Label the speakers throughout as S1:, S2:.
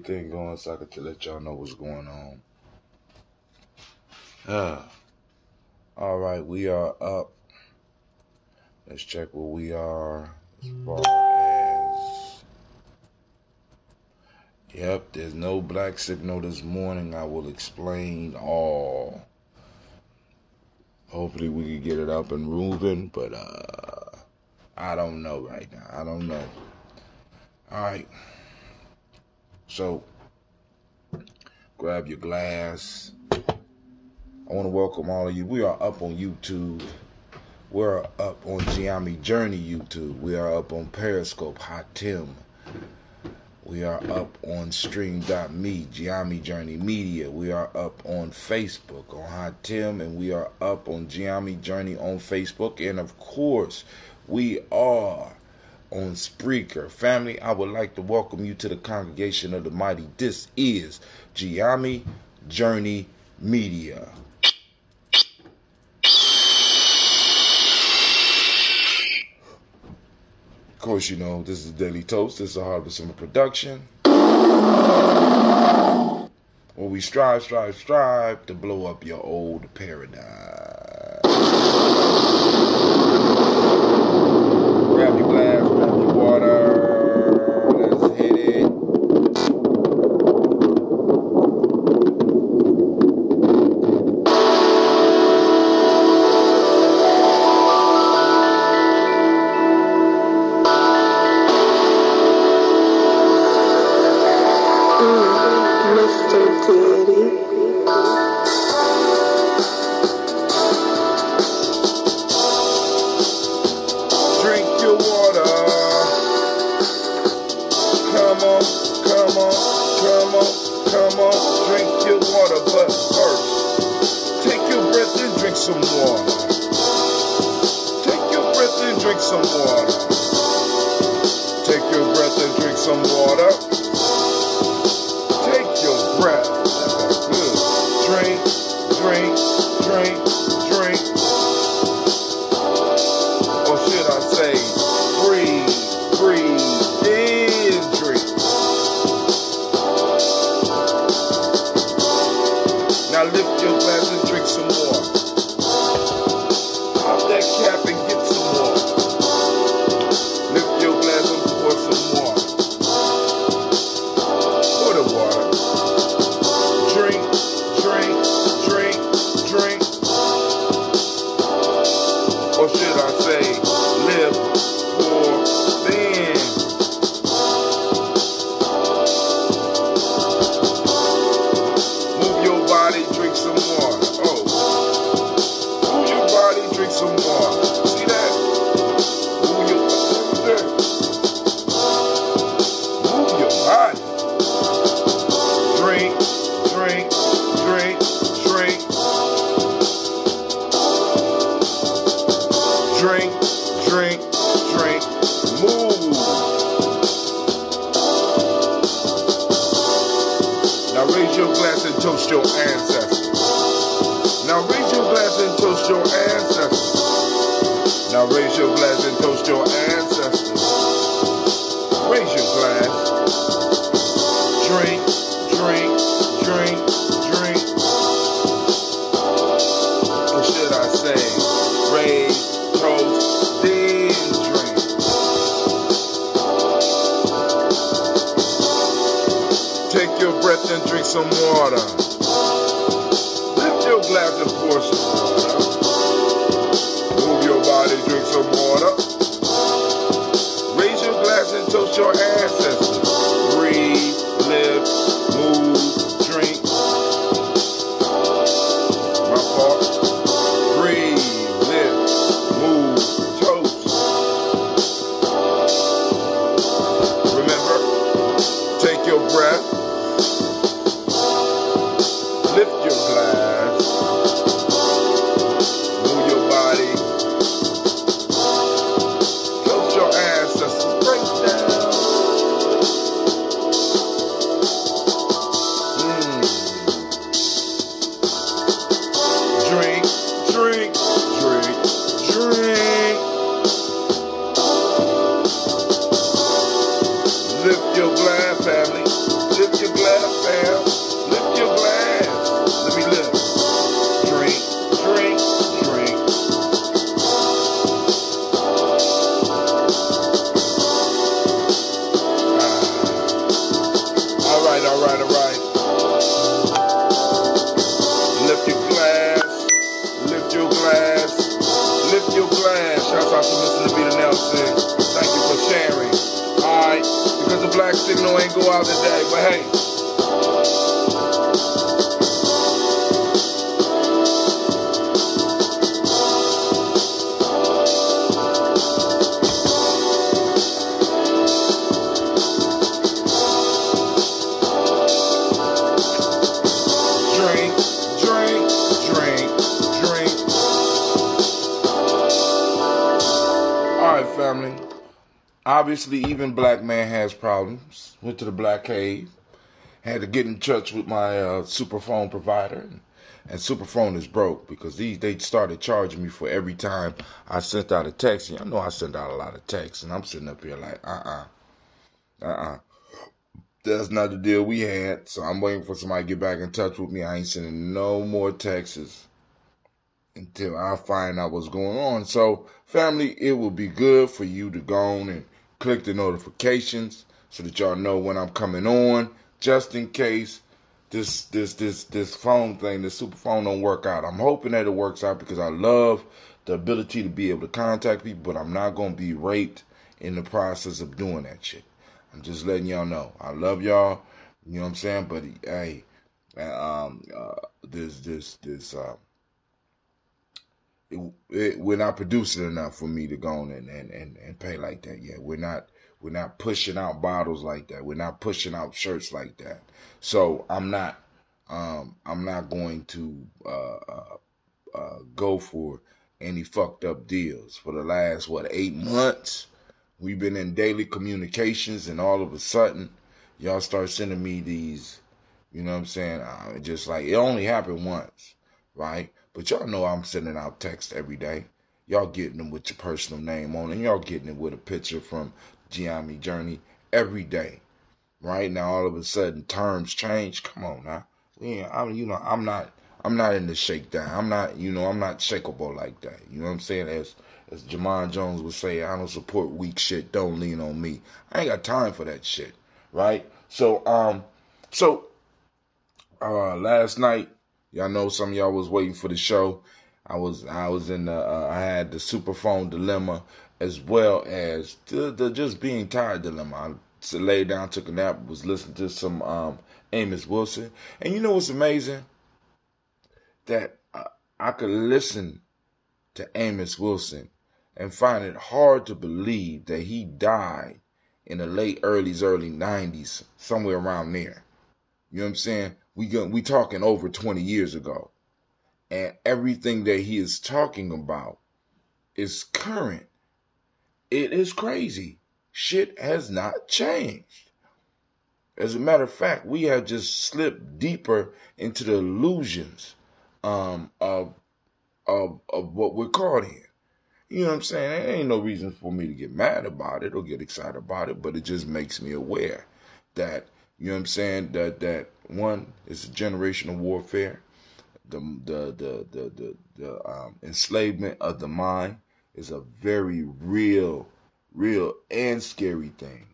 S1: Thing going so I could let y'all know what's going on. All right, we are up. Let's check where we are as far as. Yep, there's no black signal this morning. I will explain all. Hopefully we can get it up and moving, but I don't know right now. I don't know. All right. So, grab your glass. I want to welcome all of you. We are up on YouTube. We're up on Giami Journey YouTube. We are up on Periscope, Hot Tim. We are up on Stream.me, Giami Journey Media. We are up on Facebook on Hot Tim, and we are up on Giami Journey on Facebook. And of course, we are on Spreaker. Family, I would like to welcome you to the congregation of the mighty. This is Giami Journey Media. Of course, you know, this is Daily Toast. This is a Harvest Summer production. Where we strive to blow up your old paradigm. Grab your glass, grab your water. Let's hit it. Toast your ancestors. Now raise your glass and toast your ancestors. Now raise your glass and toast your ancestors. Raise your glass. Drink, drink, drink, drink. Or should I say, raise, toast, then drink. Take your breath and drink some water. Lift your glass and pour some water. Move your body, drink some water. Raise your glass and toast your ancestors. Breathe, live, move, drink. My fault. Breathe, live, move, toast. Remember, take your breath. Lift your glass, move your body, toast your ancestors, break down. Drink, drink, drink, drink. Lift your glass, family, lift your glass. All right, all right. Lift your glass. Lift your glass. Lift your glass. Shouts out to Mr. Navita Nelson. Thank you for sharing. All right. Because the black signal ain't go out today. But hey. Family. Obviously, even black man has problems. Went to the black cave. Had to get in touch with my superphone provider. And superphone is broke because they started charging me for every time I sent out a text. And I know I sent out a lot of texts. And I'm sitting up here like, That's not the deal we had. So I'm waiting for somebody to get back in touch with me. I ain't sending no more texts until I find out what's going on. So, family, it will be good for you to go on and click the notifications so that y'all know when I'm coming on, just in case this phone thing, this super phone don't work out. I'm hoping that it works out because I love the ability to be able to contact people, but I'm not going to be raped in the process of doing that shit. I'm just letting y'all know. I love y'all, you know what I'm saying? But, hey, we're not producing enough for me to go on and pay like that yet. We're not pushing out bottles like that. We're not pushing out shirts like that. So I'm not going to go for any fucked up deals. For the last 8 months, we've been in daily communications, and all of a sudden, y'all start sending me these. You know what I'm saying? Just like it only happened once, right? But y'all know I'm sending out texts every day. Y'all getting them with your personal name on, and y'all getting it with a picture from Gianni Journey every day. Right now, all of a sudden, terms change. Come on now, I'm not in the shakedown. I'm not shakeable like that. You know what I'm saying? As Jamon Jones would say, I don't support weak shit. Don't lean on me. I ain't got time for that shit. Right? So last night. Y'all know some of y'all was waiting for the show. I was in the I had the superphone dilemma as well as the just being tired dilemma. I laid down, took a nap, was listening to some Amos Wilson, and you know what's amazing? That I could listen to Amos Wilson and find it hard to believe that he died in the early 90s, somewhere around there. You know what I'm saying? We talking over 20 years ago. And everything that he is talking about is current. It is crazy. Shit has not changed. As a matter of fact, we have just slipped deeper into the illusions of what we're caught in. You know what I'm saying? There ain't no reason for me to get mad about it or get excited about it, but it just makes me aware that, you know what I'm saying, that one, it's a generational warfare. The enslavement of the mind is a very real and scary thing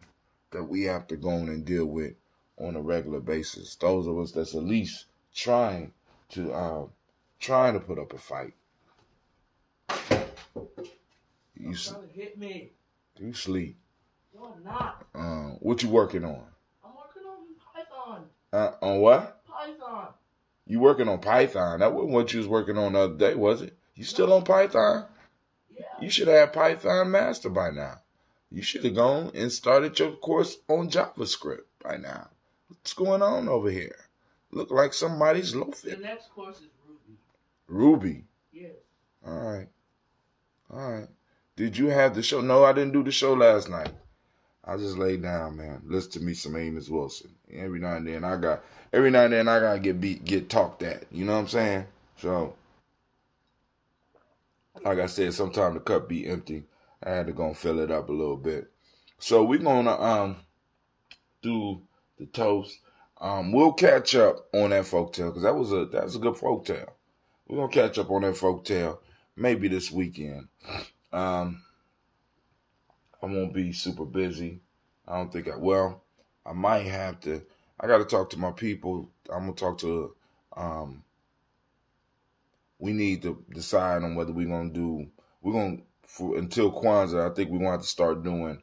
S1: that we have to go on and deal with on a regular basis. Those of us that's at least trying to put up a fight. You hit me. You sleep. No, I'm not. What you working on? I'm working on Python. On what? Python. You working on Python? That wasn't what you was working on the other day, was it? You still on Python? Yeah. You should have Python Master by now. You should have gone and started your course on JavaScript by now. What's going on over here? Look like somebody's loafing. The next course is Ruby. Ruby? Yes. All right. Did you have the show? No, I didn't do the show last night. I just laid down, man. Listen to me some Amos Wilson. Every now and then I gotta get talked at. You know what I'm saying? So, like I said, sometimes the cup be empty. I had to go and fill it up a little bit. So we're gonna do the toast. We'll catch up on that folktale because that was a good folktale. We're gonna catch up on that folktale maybe this weekend. I won't be super busy. I don't think I might have to I got to talk to my people. I'm going to talk to, we need to decide on whether until Kwanzaa, I think we're going to have to start doing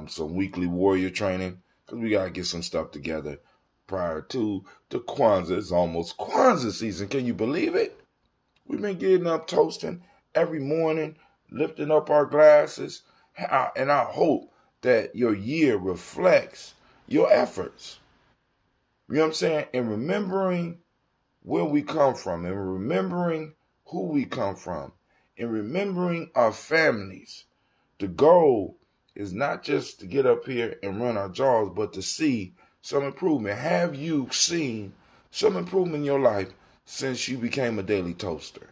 S1: some weekly warrior training because we got to get some stuff together prior to the Kwanzaa. It's almost Kwanzaa season. Can you believe it? We've been getting up toasting every morning, lifting up our glasses, and I hope that your year reflects your efforts. You know what I'm saying? And remembering where we come from, and remembering who we come from, and remembering our families. The goal is not just to get up here and run our jaws, but to see some improvement. Have you seen some improvement in your life since you became a daily toaster?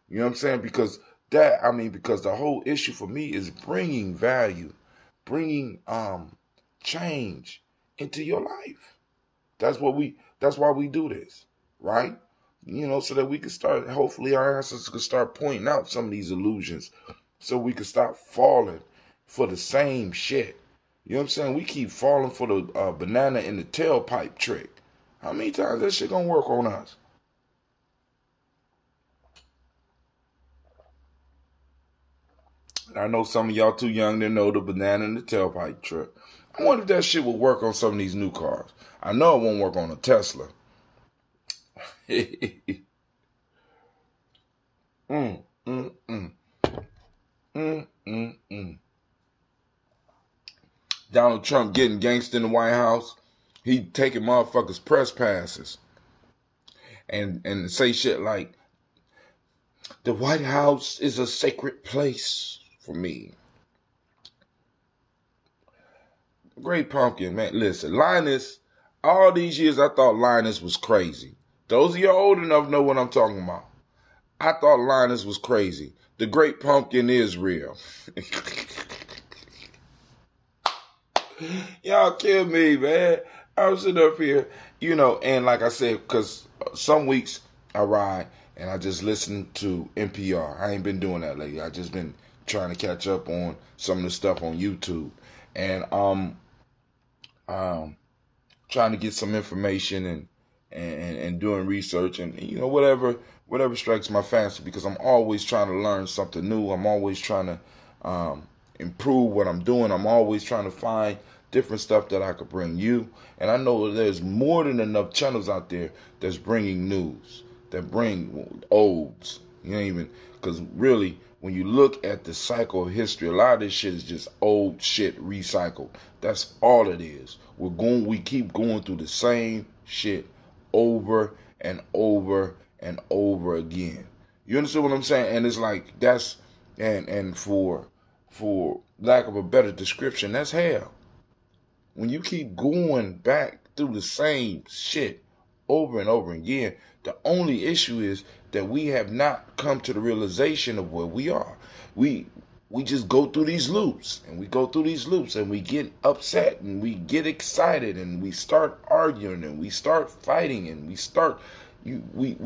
S1: You know what I'm saying? Because the whole issue for me is bringing value, bringing change into your life. That's why we do this, right? You know, so that we can start, hopefully our ancestors can start pointing out some of these illusions so we can stop falling for the same shit. You know what I'm saying? We keep falling for the banana in the tailpipe trick. How many times that shit gonna work on us? I know some of y'all too young to know the banana in the tailpipe trick. I wonder if that shit will work on some of these new cars. I know it won't work on a Tesla. mm, mm, mm. Mm, mm, mm. Donald Trump getting gangster in the White House. He taking motherfuckers press passes and say shit like, the White House is a sacred place for me. Great Pumpkin, man. Listen, Linus, all these years I thought Linus was crazy. Those of you old enough know what I'm talking about. I thought Linus was crazy. The Great Pumpkin is real. Y'all kill me, man. I'm sitting up here, you know, and like I said, because some weeks I ride and I just listen to NPR. I ain't been doing that lately. I just been trying to catch up on some of the stuff on YouTube. And trying to get some information and doing research and you know whatever strikes my fancy, because I'm always trying to learn something new. I'm always trying to improve what I'm doing. I'm always trying to find different stuff that I could bring you. And I know there's more than enough channels out there that's bringing news, that bring olds. You know, even because really, when you look at the cycle of history, a lot of this shit is just old shit recycled. That's all it is. We keep going through the same shit over and over and over again. You understand what I'm saying? And it's like and for lack of a better description, that's hell. When you keep going back through the same shit over and over again, the only issue is that we have not come to the realization of where we are. We just go through these loops, and we go through these loops, and we get upset, and we get excited, and we start arguing, and we start fighting, and we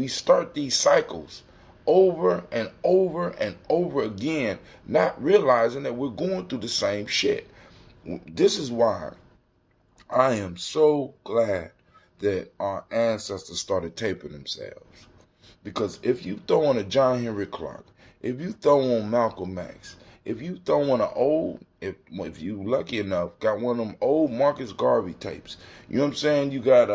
S1: start these cycles over and over and over again, not realizing that we're going through the same shit. This is why I am so glad that our ancestors started taping themselves. Because if you throw on a John Henry Clark, if you throw on Malcolm X, if you throw on if you lucky enough, got one of them old Marcus Garvey tapes, you know what I'm saying? You got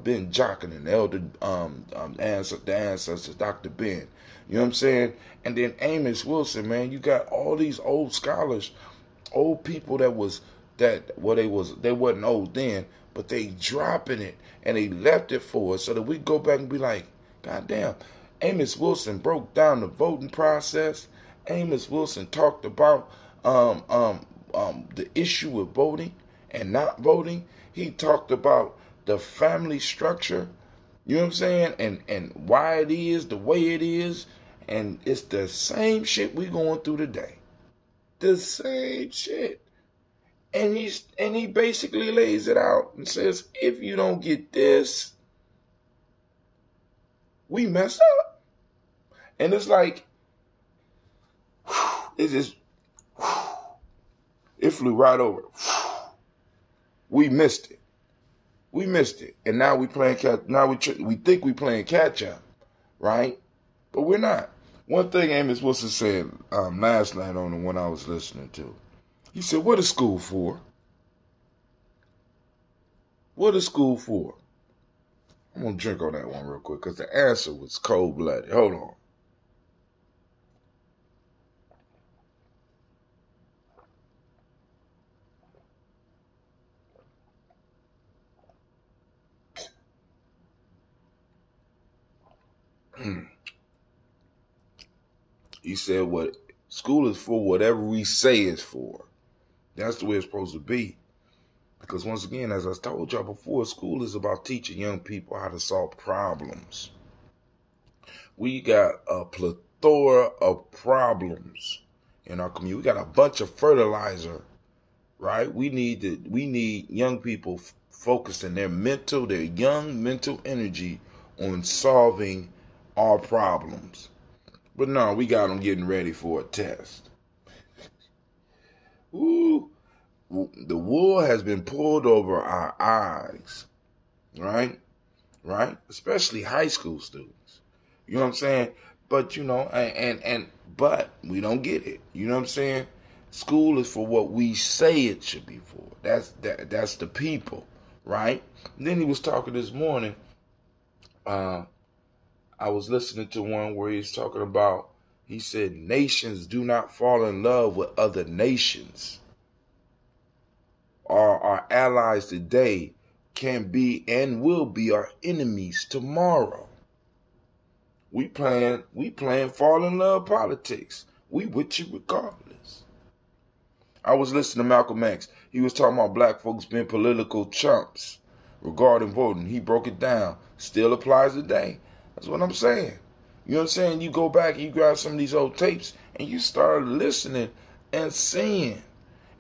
S1: Ben Jockin, the elder the ancestors, Dr. Ben. You know what I'm saying? And then Amos Wilson, man. You got all these old scholars, old people they wasn't old then, but they dropping it and they left it for us so that we go back and be like, God damn, Amos Wilson broke down the voting process. Amos Wilson talked about the issue with voting and not voting. He talked about the family structure, you know what I'm saying, and why it is the way it is, and it's the same shit we going through today. The same shit. And he basically lays it out and says, if you don't get this, we messed up. And it's like, it just, it flew right over. We missed it. We missed it, and now we playing catch. Now we think we playing catch up, right? But we're not. One thing Amos Wilson said last night on the one I was listening to. He said, "What is school for? What is school for?" I'm gonna drink on that one real quick because the answer was cold blooded. Hold on. He said, "What school is for? Whatever we say it's for. That's the way it's supposed to be." Because once again, as I told y'all before, school is about teaching young people how to solve problems. We got a plethora of problems in our community. We got a bunch of fertilizer, right? We need young people focusing their young mental energy on solving our problems. But no, we got them getting ready for a test. Ooh, the wool has been pulled over our eyes, right? Right? Especially high school students. You know what I'm saying? But but we don't get it. You know what I'm saying? School is for what we say it should be for. That's the people, right? And then he was talking this morning. I was listening to one where he's talking about. He said nations do not fall in love with other nations. Our allies today can be and will be our enemies tomorrow. We playing fall in love politics. We with you regardless. I was listening to Malcolm X. He was talking about black folks being political chumps regarding voting. He broke it down. Still applies today. That's what I'm saying. You know what I'm saying? You go back and you grab some of these old tapes and you start listening and seeing.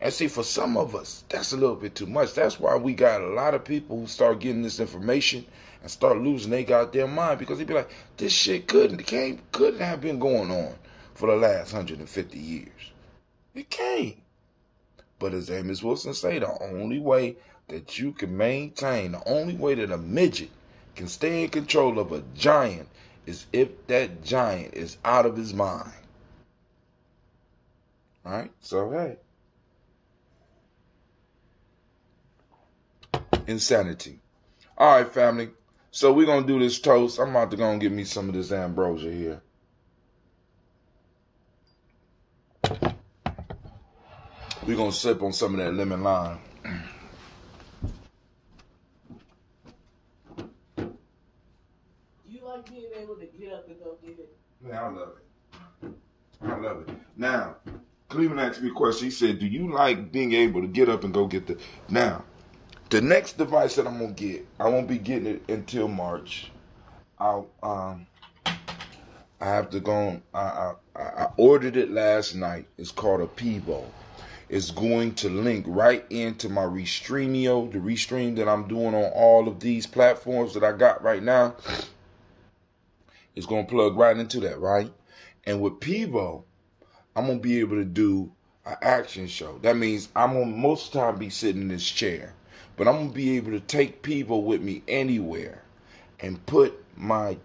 S1: And see, for some of us, that's a little bit too much. That's why we got a lot of people who start getting this information and start losing their goddamn mind, because they be like, this shit couldn't have been going on for the last 150 years. It can't. But as Amos Wilson say, the only way that you can maintain, the only way that a midget can stay in control of a giant is if that giant is out of his mind. All right? So, hey. Insanity. All right, family. So we're going to do this toast. I'm about to go and get me some of this ambrosia here. We're going to sip on some of that lemon lime.
S2: Do you like being able to get up and go get it?
S1: Man, I love it. I love it. Now, Cleveland asked me a question. He said, do you like being able to get up and go get the... Now, the next device that I'm going to get, I won't be getting it until March. I have to go. I ordered it last night. It's called a Pivo. It's going to link right into my Restreamio, the Restream that I'm doing on all of these platforms that I got right now. It's going to plug right into that, right? And with Pivo, I'm going to be able to do an action show. That means I'm going to most of the time be sitting in this chair. But I'm going to be able to take Pivo with me anywhere and put my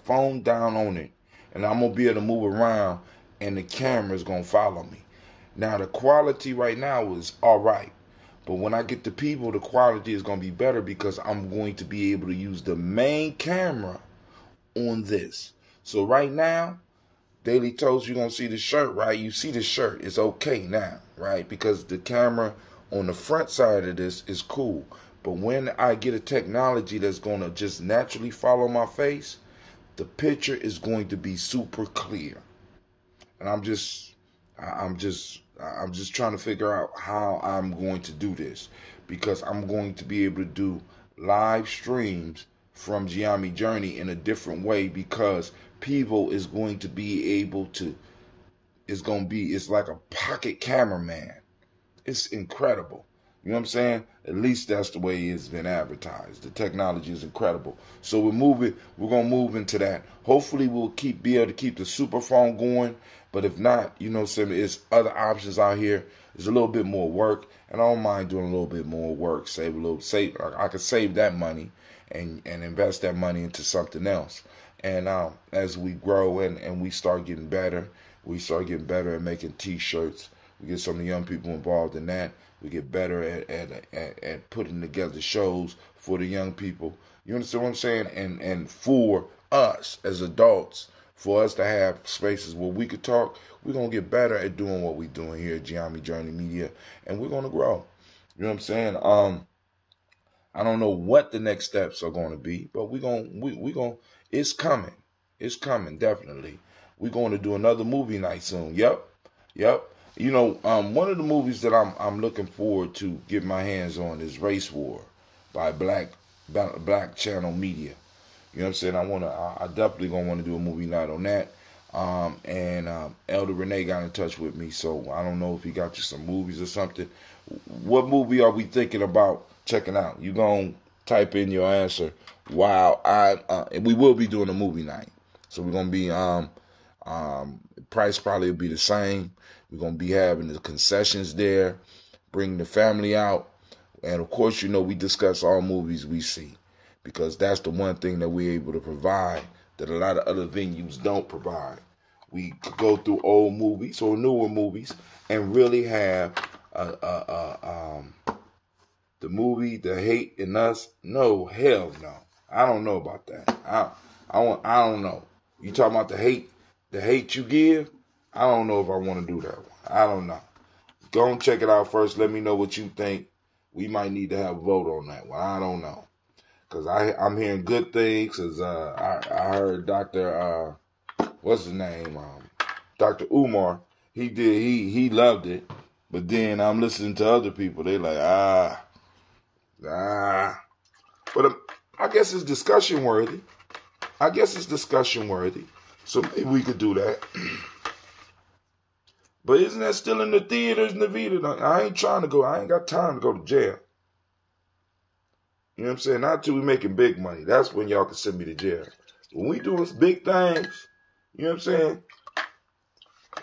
S1: phone down on it. And I'm going to be able to move around and the camera's going to follow me. Now, the quality right now is all right. But when I get the Pivo, the quality is going to be better because I'm going to be able to use the main camera on this. So right now, Daily Toast, you're going to see the shirt, right? You see the shirt. It's okay now, right? Because the camera on the front side of this is cool. But when I get a technology that's going to just naturally follow my face, the picture is going to be super clear. And I'm just trying to figure out how I'm going to do this, because I'm going to be able to do live streams from Giami Journey in a different way, because Pivo is going to be able to, it's like a pocket cameraman. It's incredible. You know what I'm saying? At least that's the way it's been advertised. The technology is incredible. So we're gonna move into that. Hopefully we'll be able to keep the super phone going. But if not, you know what I'm saying, there's other options out here. There's a little bit more work, and I don't mind doing a little bit more work. Save. I could save that money and invest that money into something else. And as we grow and we start getting better, at making T-shirts. We get some of the young people involved in that. We get better at putting together shows for the young people. You understand what I'm saying? And for us as adults, for us to have spaces where we could talk, we're going to get better at doing what we're doing here at Giambi Journey Media, and we're going to grow. You know what I'm saying? I don't know what the next steps are going to be, but it's coming. It's coming, definitely. We're going to do another movie night soon. Yep. You know, one of the movies that I'm looking forward to get my hands on is Race War by Black Channel Media. You know what I'm saying? I definitely gonna want to do a movie night on that. Elder Renee got in touch with me, so I don't know if he got you some movies or something. What movie are we thinking about checking out? You gonna type in your answer. Wow, we will be doing a movie night, so we're gonna be price probably will be the same. We're gonna be having the concessions there, bring the family out, and of course, you know, we discuss all movies we see, because that's the one thing that we're able to provide that a lot of other venues don't provide. We could go through old movies or newer movies and really have the movie, The Hate in Us. No, hell no. I don't know about that. I don't know. You talking about the hate you give? I don't know if I want to do that one. I don't know. Go and check it out first. Let me know what you think. We might need to have a vote on that one. I don't know. Because I'm hearing good things. Cause I heard Dr. What's his name? Dr. Umar. He loved it. But then I'm listening to other people. They like, But I guess it's discussion worthy. So maybe we could do that. But isn't that still in the theaters, Navita? I ain't trying to go. I ain't got time to go to jail. You know what I'm saying? Not till we making big money. That's when y'all can send me to jail. When we doing big things, you know what I'm saying?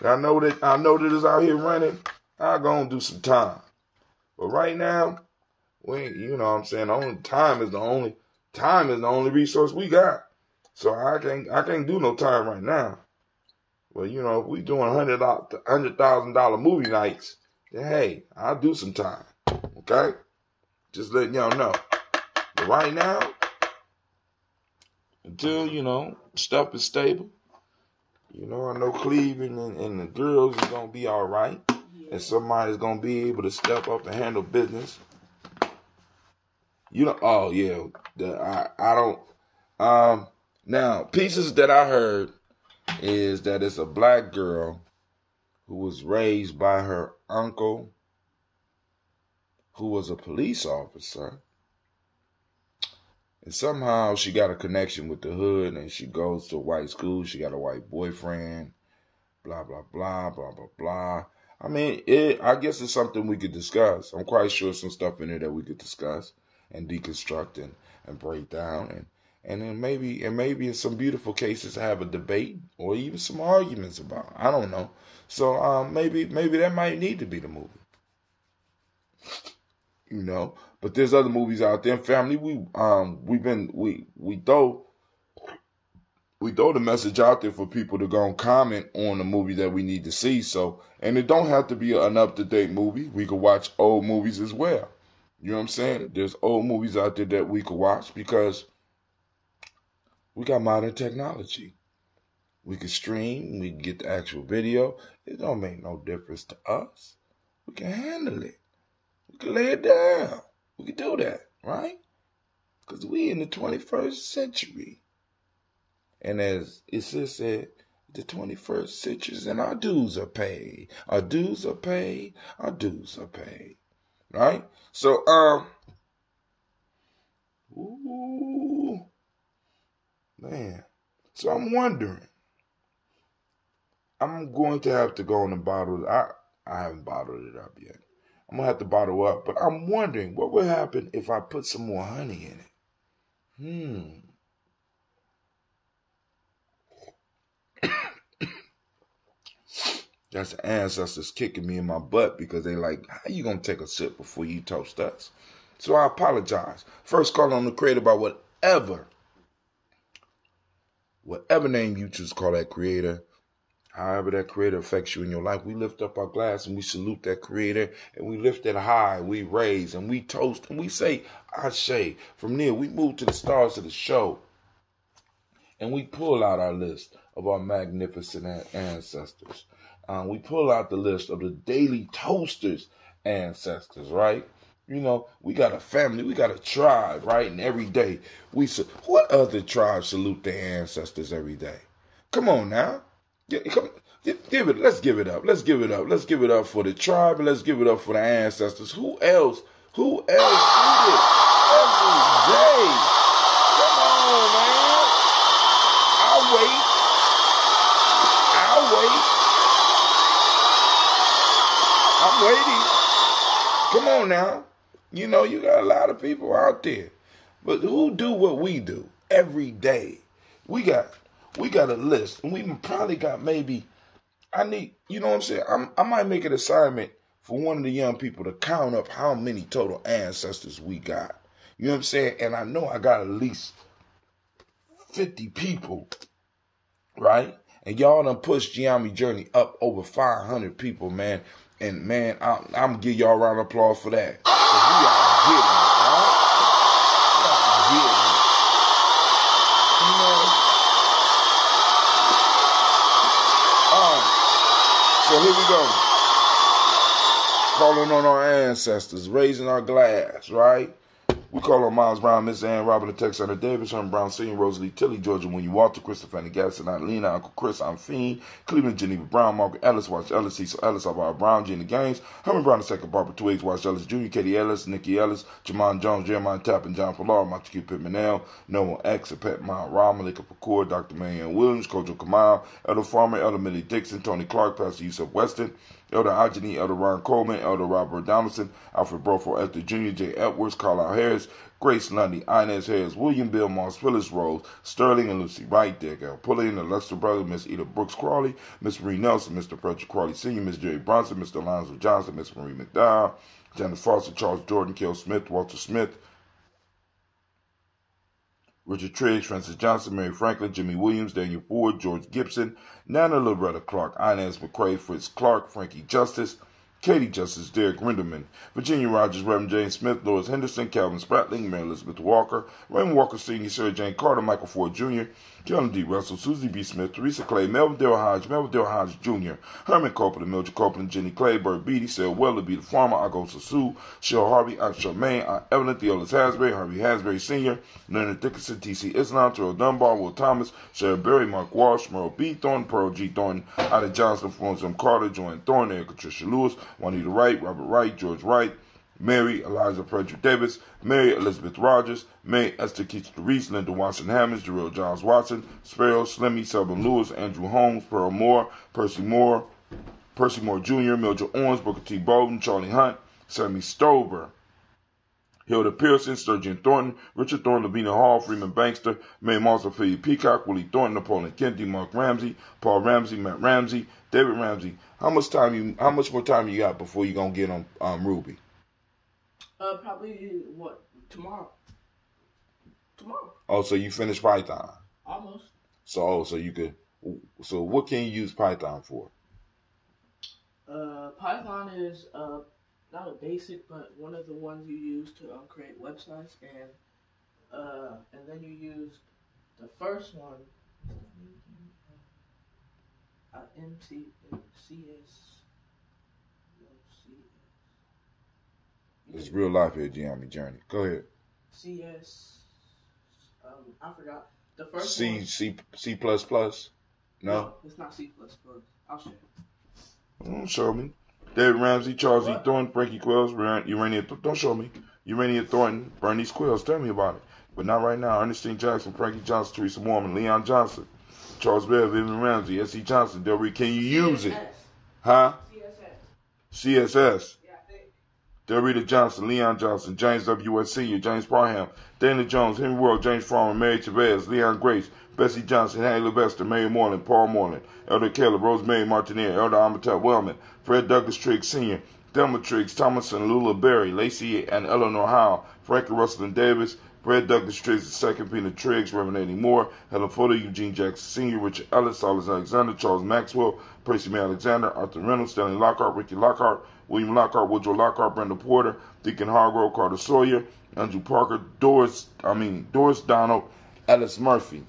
S1: I know that it's out here running. I'll go and do some time. But right now, you know what I'm saying? Time is the only resource we got. So I can't do no time right now. Well, you know, if we doing $100,000 movie nights, then hey, I'll do some time. Okay? Just letting y'all know. But right now, until, you know, stuff is stable, you know, I know Cleveland and the girls is going to be all right. Yeah. And somebody's going to be able to step up and handle business. You know, oh, yeah. I don't. Now, pieces that I heard is that it's a black girl who was raised by her uncle, who was a police officer. And somehow she got a connection with the hood, and she goes to a white school. She got a white boyfriend, blah, blah, blah, blah, blah, blah. I mean, I guess it's something we could discuss. I'm quite sure some stuff in there that we could discuss and deconstruct and break down. And then maybe in some beautiful cases have a debate or even some arguments about. I don't know. So maybe that might need to be the movie. You know, but there's other movies out there. Family, we throw the message out there for people to go and comment on the movie that we need to see. So, and it don't have to be an up-to-date movie. We could watch old movies as well. You know what I'm saying? There's old movies out there that we could watch because we got modern technology. We can stream. We can get the actual video. It don't make no difference to us. We can handle it. We can lay it down. We can do that, right? Because we in the 21st century. And as it said, the 21st century, and our dues are paid. Our dues are paid. Our dues are paid. Right? So, man. So I'm wondering. I'm going to have to go on and bottle it. I haven't bottled it up yet. I'm gonna have to bottle up. But I'm wondering what would happen if I put some more honey in it. That's the ancestors kicking me in my butt because they like, how you gonna take a sip before you toast us? So I apologize. First call on the creator by whatever name you choose to call that creator. However that creator affects you in your life, we lift up our glass and we salute that creator and we lift it high, we raise and we toast and we say, Ashe. From there, we move to the stars of the show and we pull out our list of our magnificent ancestors. We pull out the list of the daily toasters ancestors, right? You know, we got a family, we got a tribe, right? And every day, what other tribes salute their ancestors every day? Come on now. Let's give it up. Let's give it up. Let's give it up for the tribe and let's give it up for the ancestors. Who else do this every day? Come on, man. I'll wait. I'm waiting. Come on now. You know, you got a lot of people out there. But who do what we do every day? We got a list. And we probably got you know what I'm saying? I might make an assignment for one of the young people to count up how many total ancestors we got. You know what I'm saying? And I know I got at least 50 people, right? And y'all done pushed Geometry Journey up over 500 people, man. And, man, I'm going to give y'all a round of applause for that. Because we are getting it, right? We are getting it. You know? All right. So here we go. Calling on our ancestors, raising our glass, right? We call on Miles Brown, Miss Ann, Robert, Texana Davis, Herman Brown, Sr., Rosalie Tilly, Georgia, Winnie Walter, Christopher Fanny Gasson, Adelina, Uncle Chris, I'm Fiend, Cleveland, Geneva Brown, Margaret Ellis, Watch Ellis, Cecil Ellis, Alvaro Brown, Gina Gaines, Herman Brown II, Barbara Twiggs, Watch Ellis Jr., Katie Ellis, Nikki Ellis, Jamon Jones, Jeremiah Tappan, John Pilar, Machu Q. Pittmanell, Noah X, Pet Mount Ram, Malika Pakur, Dr. Marianne Williams, Kojo Kamal, Elder Farmer, Elder Millie Dixon, Tony Clark, Pastor Yusuf Weston, Elder Ajani, Elder Ron Coleman, Elder Robert Donaldson, Alfred Broford, Esther Jr., J. Edwards, Carlisle Harris, Grace Lundy, Inez Harris, William Bill Moss, Phyllis Rose, Sterling and Lucy Wright, Derek Pulley and the Lester brother, Miss Eda Brooks Crawley, Miss Marie Nelson, Mr. Frederick Crawley Sr., Miss Jerry Bronson, Mr. Alonzo Johnson, Miss Marie McDowell, Janet Foster, Charles Jordan, Kel Smith, Walter Smith, Richard Triggs, Francis Johnson, Mary Franklin, Jimmy Williams, Daniel Ford, George Gibson, Nana Loretta Clark, Inez McCrae, Fritz Clark, Frankie Justice, Katie Justice, Derek Rinderman, Virginia Rogers, Reverend Jane Smith, Lois Henderson, Calvin Spratling, Mary Elizabeth Walker, Raymond Walker Sr., Sarah Jane Carter, Michael Ford Jr., Kellen D. Russell, Susie B. Smith, Teresa Clay, Melvin Dale Hodge Jr., Herman Copeland, Mildred Copeland, Jenny Clay, Bert Beatty, Sarah Weatherby, the Farmer, Agosa Sue, Cheryl Harvey, Aunt Charmaine, Aunt Evelyn, Theolis Hasbury, Harvey Hasbury Sr., Leonard Dickinson, T.C. Islam, Terrell Dunbar, Will Thomas, Sarah Berry, Mark Walsh, Merle B. Thornton, Pearl G. Thornton, Ida Johnson, Florence M. Carter, Joanne Thornton, Erica Tricia Lewis, Juanita Wright, Robert Wright, George Wright, Mary Eliza Frederick Davis, Mary Elizabeth Rogers, Mary Esther Keats Reese, Linda Watson Hammonds, Jarrell Giles Watson, Sparrow, Slimmy, Selby Lewis, Andrew Holmes, Pearl Moore, Percy Moore Jr., Mildred Owens, Booker T. Bowden, Charlie Hunt, Sammy Stover, Hilda Pearson, Sturgeon Thornton, Richard Thornton, Lavina Hall, Freeman Bankster, Mae Moss, Ophelia Peacock, Willie Thornton, Napoleon Kennedy, Mark Ramsey, Paul Ramsey, Matt Ramsey, David Ramsey. How much more time you got before you gonna get on Ruby?
S2: Probably tomorrow.
S1: Oh, so you finished Python?
S2: Almost.
S1: So what can you use Python for?
S2: Python is not a basic, but one of the ones you use to create websites, and then you use the first one,
S1: It's real life here, Geometry Journey. Go ahead.
S2: CS. I forgot the first one.
S1: C++. No,
S2: it's not C++. I'll show you.
S1: Don't show me. David Ramsey, Charles E. Thornton, Frankie Quills, Urania. Don't show me. Urania Thornton, Bernice Quills. Tell me about it. But not right now. Ernestine Jackson, Frankie Johnson, Teresa Mormon, Leon Johnson, Charles Bear, Vivian Ramsey, S.E. Johnson, Del Reed. Can you use it? Huh?
S2: CSS.
S1: CSS.
S2: Yeah, I think.
S1: Delrita Johnson, Leon Johnson, James W. S. Sr., James Parham, Dana Jones, Henry World, James Farmer, Mary Chavez, Leon Grace, Bessie Johnson, Hank Levester, Mary Moreland, Paul Moreland, Elder Caleb, Rosemary Martineer, Elder Amatel Wellman, Fred Douglas Triggs Sr., Thelma Triggs, Thomas and Lula Berry, Lacey and Eleanor Howe, Frankie Russell and Davis, Fred Douglas Triggs II, Peter Triggs, Reverend Eddie Moore, Helen Fuller, Eugene Jackson Sr., Richard Ellis, Silas Alexander, Charles Maxwell, Percy May Alexander, Arthur Reynolds, Stanley Lockhart, Ricky Lockhart, William Lockhart, Woodrow Lockhart, Brenda Porter, Deacon Hargrove, Carter Sawyer, Andrew Parker, Doris Donald, Alice Murphy.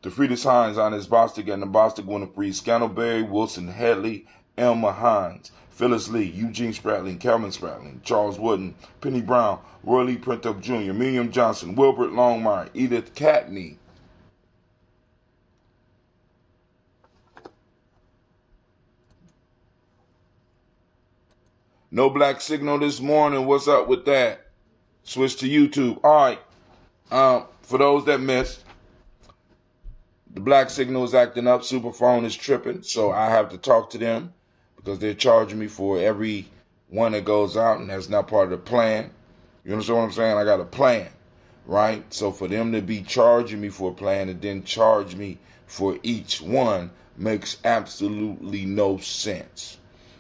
S1: DeFriedis Hines, Ines Bostic, and the Bostic Winifred, Scantleberry, Wilson Headley, Elma Hines, Phyllis Lee, Eugene Spratling, Calvin Spratling, Charles Wooden, Penny Brown, Roy Lee Printup Jr., Miriam Johnson, Wilbert Longmire, Edith Catney. No black signal this morning. What's up with that? Switch to YouTube. All right. For those that missed, the black signal is acting up. Superphone is tripping, so I have to talk to them because they're charging me for every one that goes out, and that's not part of the plan. You understand what I'm saying? I got a plan, right? So for them to be charging me for a plan and then charge me for each one makes absolutely no sense.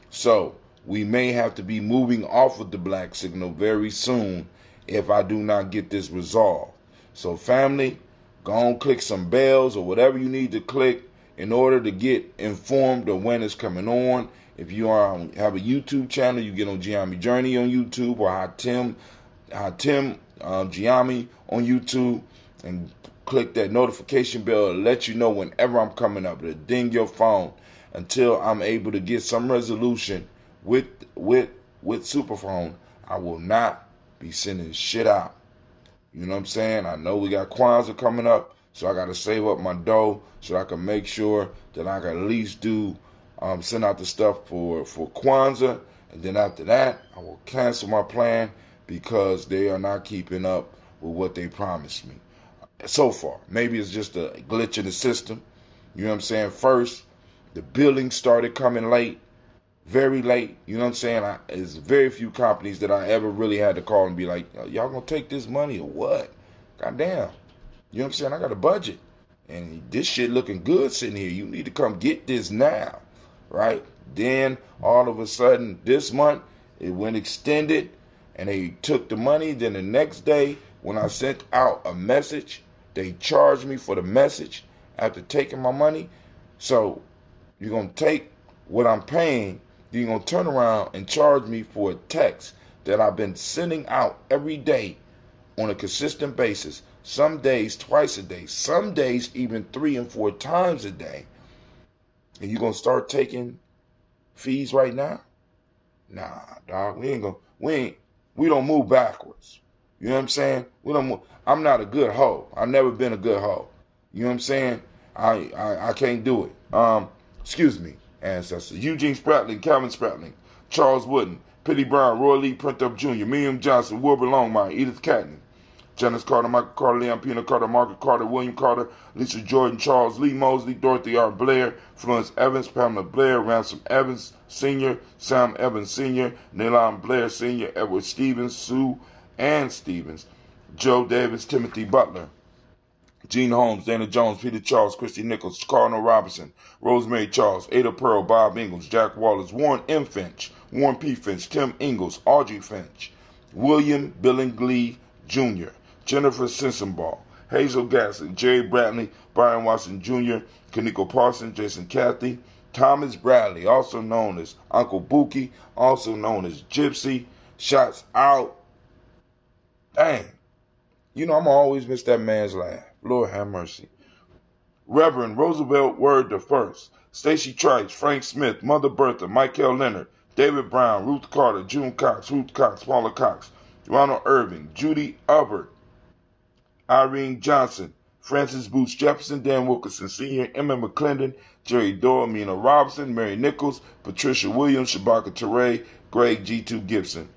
S1: So we may have to be moving off of the black signal very soon if I do not get this resolved. So family, go on, click some bells or whatever you need to click in order to get informed of when it's coming on. If you have a YouTube channel, you get on Giammi Journey on YouTube or Hatim Giammi on YouTube and click that notification bell to let you know whenever I'm coming up. It'll ding your phone until I'm able to get some resolution with Superphone. I will not be sending shit out. You know what I'm saying? I know we got Kwanzaa coming up, so I got to save up my dough so I can make sure that I can at least send out the stuff for Kwanzaa. And then after that, I will cancel my plan because they are not keeping up with what they promised me so far. Maybe it's just a glitch in the system. You know what I'm saying? First, the billing started coming late. Very late, you know what I'm saying? There's very few companies that I ever really had to call and be like, y'all gonna take this money or what? Goddamn. You know what I'm saying? I got a budget. And this shit looking good sitting here. You need to come get this now. Right? Then, all of a sudden, this month, it went extended. And they took the money. Then the next day, when I sent out a message, they charged me for the message after taking my money. So, you're gonna take what I'm paying, you're going to turn around and charge me for a text that I've been sending out every day on a consistent basis. Some days, twice a day. Some days, even 3 and 4 times a day. And you're going to start taking fees right now? Nah, dog. We don't move backwards. You know what I'm saying? We don't move. I'm not a good hoe. I've never been a good hoe. You know what I'm saying? I can't do it. Excuse me. Ancestor, Eugene Spratling, Calvin Spratling, Charles Wooden, Penny Brown, Roy Lee Printup Jr., Miriam Johnson, Wilbur Longmire, Edith Catney, Janice Carter, Michael Carter, Leon Pina Carter, Margaret Carter, William Carter, Lisa Jordan, Charles Lee Mosley, Dorothy R. Blair, Florence Evans, Pamela Blair, Ransom Evans Sr., Sam Evans Sr., Nalon Blair Sr., Edward Stevens, Sue Ann Stevens, Joe Davis, Timothy Butler, Gene Holmes, Dana Jones, Peter Charles, Christy Nichols, Cardinal Robinson, Rosemary Charles, Ada Pearl, Bob Ingalls, Jack Wallace, Warren M. Finch, Warren P. Finch, Tim Ingalls, Audrey Finch, William Billingsley Jr., Jennifer Sensenball, Hazel Gasson, Jerry Bradley, Brian Watson Jr., Kaniko Parsons, Jason Cathy, Thomas Bradley, also known as Uncle Buki, also known as Gypsy, Shots Out. Dang. You know, I'm always miss that man's laugh. Lord have mercy. Reverend Roosevelt Word I, Stacey Trice, Frank Smith, Mother Bertha, Michael Leonard, David Brown, Ruth Carter, June Cox, Ruth Cox, Paula Cox, Ronald Irving, Judy Albert, Irene Johnson, Francis Booth Jefferson, Dan Wilkerson Sr., Emma McClendon, Jerry Doyle, Mina Robinson, Mary Nichols, Patricia Williams, Shabaka Teray, Greg G2 Gibson,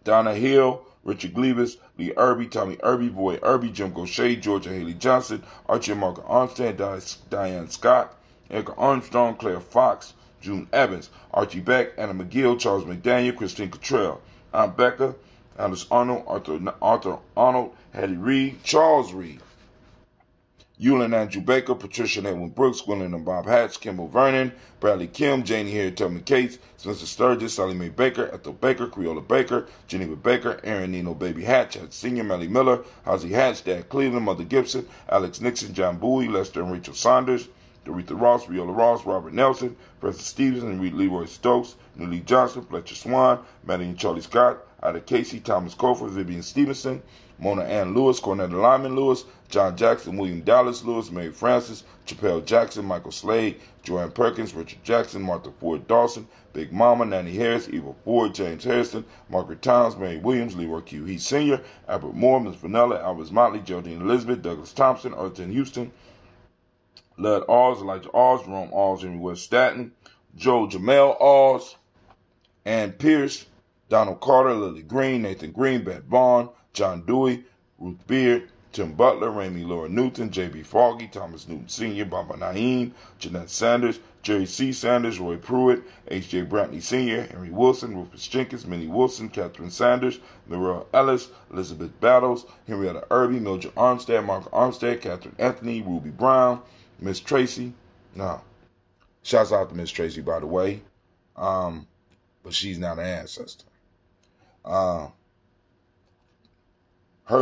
S1: Donna Hill, Richard Gleavis, Lee Irby, Tommy Irby, Boy Irby, Jim Gaucher, Georgia Haley Johnson, Archie and Margaret Armstead, Diane Scott, Erica Armstrong, Claire Fox, June Evans, Archie Beck, Anna McGill, Charles McDaniel, Christine Cottrell, Aunt Becca, Alice Arnold, Arthur Arnold, Hattie Reed, Charles Reed, Eulin Andrew Baker, Patricia and Edwin Brooks, William and Bob Hatch, Kimball Vernon, Bradley Kim, Janie Harriet Tubman Cates, Spencer Sturgis, Sally Mae Baker, Ethel Baker, Creola Baker, Geneva Baker, Aaron Nino Baby Hatch, Senior, Melly Miller, Hosey Hatch, Dad Cleveland, Mother Gibson, Alex Nixon, John Bowie, Lester and Rachel Saunders, Doretha Ross, Viola Ross, Robert Nelson, Preston Stevenson, and Leroy Stokes, Newly Johnson, Fletcher Swan, Maddie and Charlie Scott, Ida Casey, Thomas Cofer, Vivian Stevenson, Mona Ann Lewis, Cornetta Lyman Lewis, John Jackson, William Dallas Lewis, Mary Francis, Chappelle Jackson, Michael Slade, Joanne Perkins, Richard Jackson, Martha Ford Dawson, Big Mama, Nanny Harris, Eva Ford, James Harrison, Margaret Towns, Mary Williams, Leroy Q. Heath Sr., Albert Moore, Ms. Vanilla, Albert Motley, Geraldine Elizabeth, Douglas Thompson, Arlington Houston, Lud Alls, Elijah Alls, Jerome Alls, Jimmy West Staten, Joe Jamel Alls, Ann Pierce, Donald Carter, Lily Green, Nathan Green, Beth Vaughn, John Dewey, Ruth Beard, Tim Butler, Ramey Laura Newton, J.B. Foggy, Thomas Newton Sr., Baba Naeem, Jeanette Sanders, Jerry C. Sanders, Roy Pruitt, H.J. Brantley Sr., Henry Wilson, Rufus Jenkins, Minnie Wilson, Catherine Sanders, Mirelle Ellis, Elizabeth Battles, Henrietta Irby, Mildred Armstead, Mark Armstead, Catherine Anthony, Ruby Brown, Miss Tracy. No. Shouts out to Miss Tracy, by the way. But she's not an ancestor. Her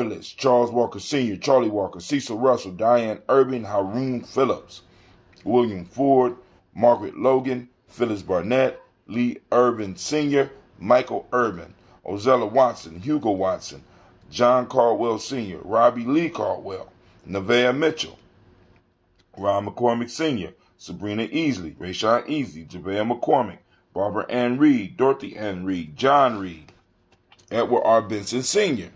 S1: list: Charles Walker Sr., Charlie Walker, Cecil Russell, Diane Urban, Haroon Phillips, William Ford, Margaret Logan, Phyllis Barnett, Lee Urban Sr., Michael Urban, Ozella Watson, Hugo Watson, John Caldwell Sr., Robbie Lee Caldwell, Nevaeh Mitchell, Ron McCormick Sr., Sabrina Easley, Rayshawn Easley, Javea McCormick, Barbara Ann Reed, Dorothy Ann Reed, John Reed, Edward R. Benson Sr.,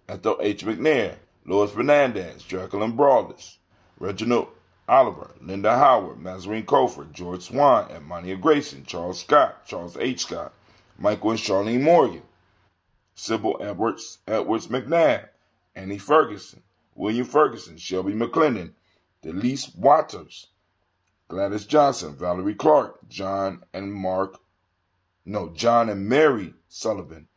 S1: Ethel H. McNair, Lois Fernandez, Jacqueline Brawless, Reginald Oliver, Linda Howard, Mazarine Cofer, George Swan, Edmonia Grayson, Charles Scott, Charles H. Scott, Michael and Charlene Morgan, Sybil Edwards McNabb, Annie Ferguson, William Ferguson, Shelby McClendon, Delise Waters, Gladys Johnson, Valerie Clark, John and Mary Sullivan,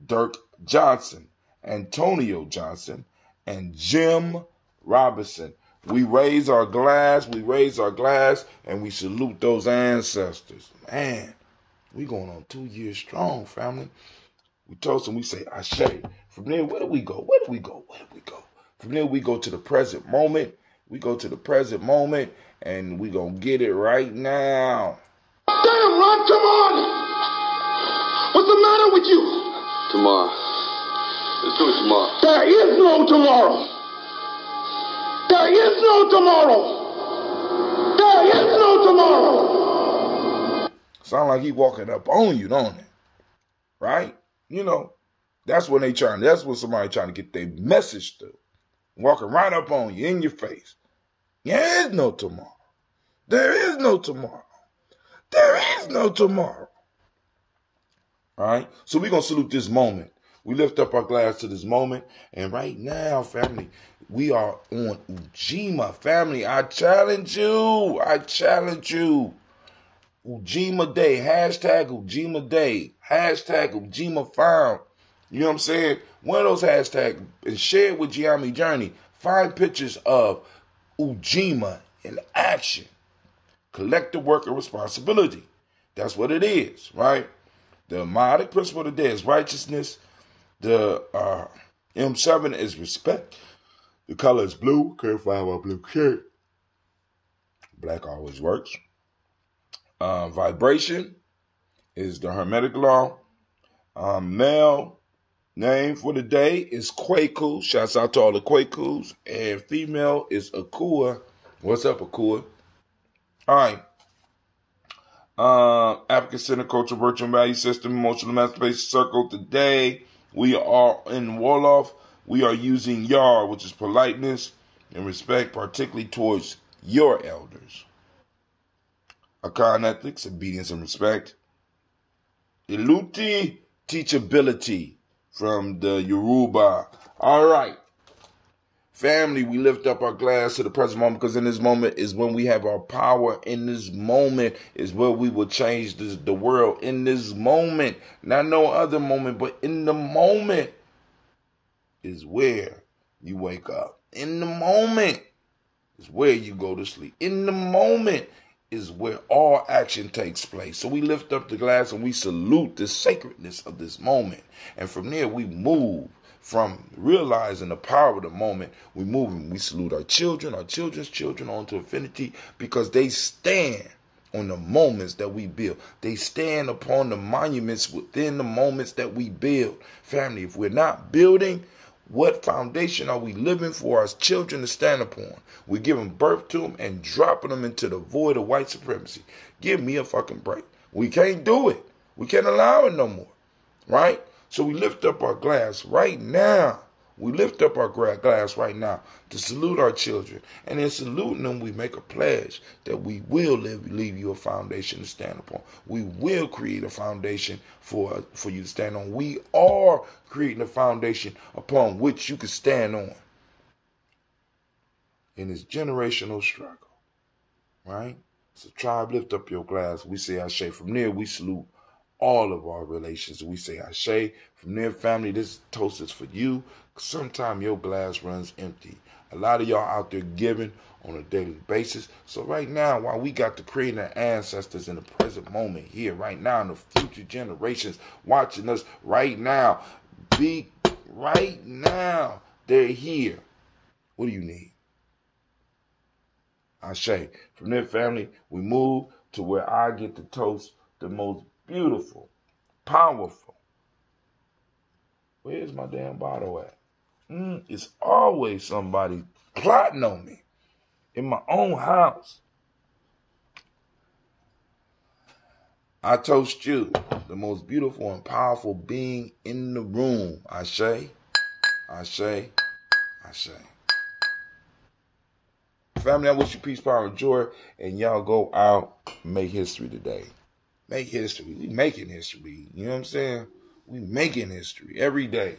S1: Dirk Johnson, Antonio Johnson, and Jim Robinson. We raise our glass, and we salute those ancestors. Man, we going on 2 years strong, family. We toast them, we say, Ashe. From there, where do we go? From there, we go to the present moment. And we gonna get it right now.
S3: Damn, Ron, come on! What's the matter with you?
S4: Tomorrow. Let's do it tomorrow.
S3: There is no tomorrow. There is no tomorrow. There is no tomorrow.
S1: Sound like he walking up on you, don't it? Right? You know, that's what somebody trying to get their message through. Walking right up on you, in your face. There is no tomorrow. There is no tomorrow. There is no tomorrow. All right? So we're going to salute this moment. We lift up our glass to this moment. And right now, family, we are on Ujima, family. I challenge you. Ujima Day. Hashtag Ujima Day. Hashtag Ujima Found. You know what I'm saying? One of those hashtags and share it with Giami Journey. Find pictures of Ujima in action. Collective worker responsibility. That's what it is, right? The Ma'atic principle of the day is righteousness. The M7 is respect. The color is blue. Can't find my blue shirt. Black always works. Vibration is the Hermetic law. Male name for the day is Kwaku. Shouts out to all the Kwakus. And female is Akua. What's up, Akua? All right. African Center Culture Virtual Value System Emotional Emancipation Circle. Today we are in Wolof. We are using Yar, which is politeness and respect, particularly towards your elders. Akan ethics, obedience and respect. Iluti, teachability from the Yoruba. All right. Family, we lift up our glass to the present moment, because in this moment is when we have our power. In this moment is where we will change the world. In this moment, not no other moment, but in the moment is where you wake up. In the moment is where you go to sleep. In the moment is where all action takes place. So we lift up the glass and we salute the sacredness of this moment. And from there we move from realizing the power of the moment. We move and we salute our children, our children's children on to infinity, because they stand on the moments that we build. They stand upon the monuments within the moments that we build. Family, if we're not building, what foundation are we living for our children to stand upon? We're giving birth to them and dropping them into the void of white supremacy. Give me a fucking break. We can't do it. We can't allow it no more. Right? So we lift up our glass right now. We lift up our glass right now to salute our children. And in saluting them, we make a pledge that we will leave you a foundation to stand upon. We will create a foundation for you to stand on. We are creating a foundation upon which you can stand on in this generational struggle. Right? So tribe, lift up your glass. We say Ashe. From there, we salute all of our relations. We say Ashe. From there, family, this toast is for you. Sometimes your glass runs empty. A lot of y'all out there giving on a daily basis. So right now, while we got to create our ancestors in the present moment here, right now, and the future generations watching us right now, right now, they're here. What do you need? Ashe. From there, family, we move to where I get to toast the most beautiful, powerful. Where's my damn bottle at? It's always somebody plotting on me in my own house. I toast you, the most beautiful and powerful being in the room. Ashe, Ashe, Ashe. Family, I wish you peace, power, and joy, and y'all go out and make history today. Make history. We making history. You know what I'm saying? We making history every day.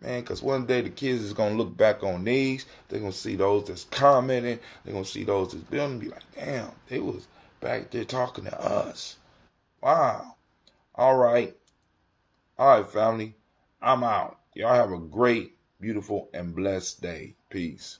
S1: Man, because one day the kids is going to look back on these. They're going to see those that's commenting. They're going to see those that's building and be like, damn, they was back there talking to us. Wow. All right. All right, family. I'm out. Y'all have a great, beautiful, and blessed day. Peace.